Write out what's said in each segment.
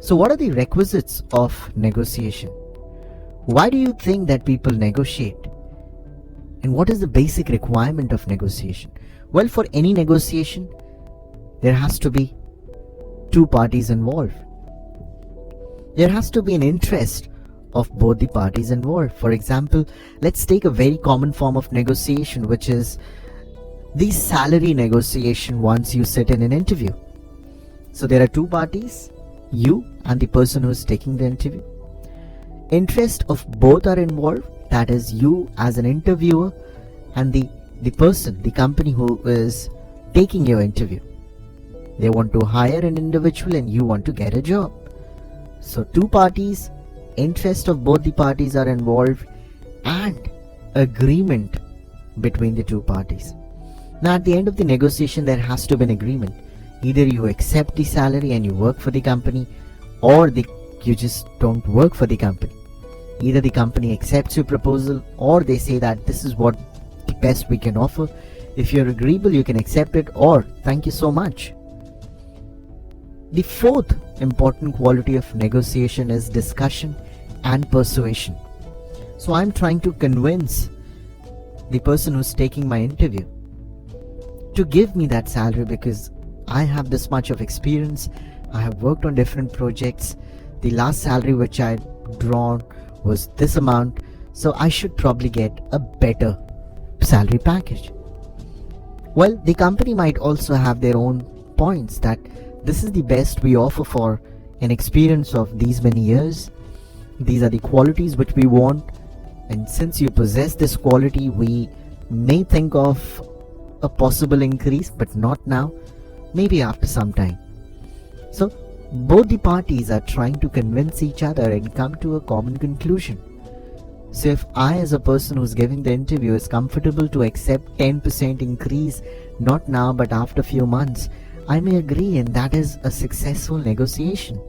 So what are the requisites of negotiation? Why do you think that people negotiate? And what is the basic requirement of negotiation? Well, for any negotiation, there has to be two parties involved. There has to be an interest of both the parties involved. For example, let's take a very common form of negotiation, which is the salary negotiation once you sit in an interview. So there are two parties, you and the person who is taking the interview. Interest of both are involved, that is you as an interviewer and the person, the company who is taking your interview. They want to hire an individual and you want to get a job. So two parties, interest of both the parties are involved, and agreement between the two parties. Now at the end of the negotiation, there has to be an agreement. Either you accept the salary and you work for the company, or you just don't work for the company. Either the company accepts your proposal, or they say that this is what the best we can offer. If you're agreeable, you can accept it, or thank you so much. The fourth important quality of negotiation is discussion and persuasion. So I'm trying to convince the person who's taking my interview to give me that salary because I have this much of experience. I have worked on different projects. The last salary which I drawn was this amount, so I should probably get a better salary package. Well, the company might also have their own points that this is the best we offer for an experience of these many years. These are the qualities which we want, and since you possess this quality, we may think of a possible increase, but not now, maybe after some time. So both the parties are trying to convince each other and come to a common conclusion. So if I, as a person who's giving the interview, is comfortable to accept 10% increase, not now but after a few months, I may agree, and that is a successful negotiation.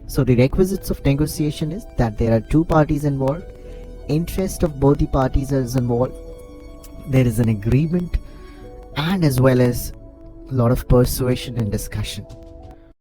So the requisites of negotiation is that there are two parties involved, interest of both the parties is involved, there is an agreement, and as well as a lot of persuasion and discussion.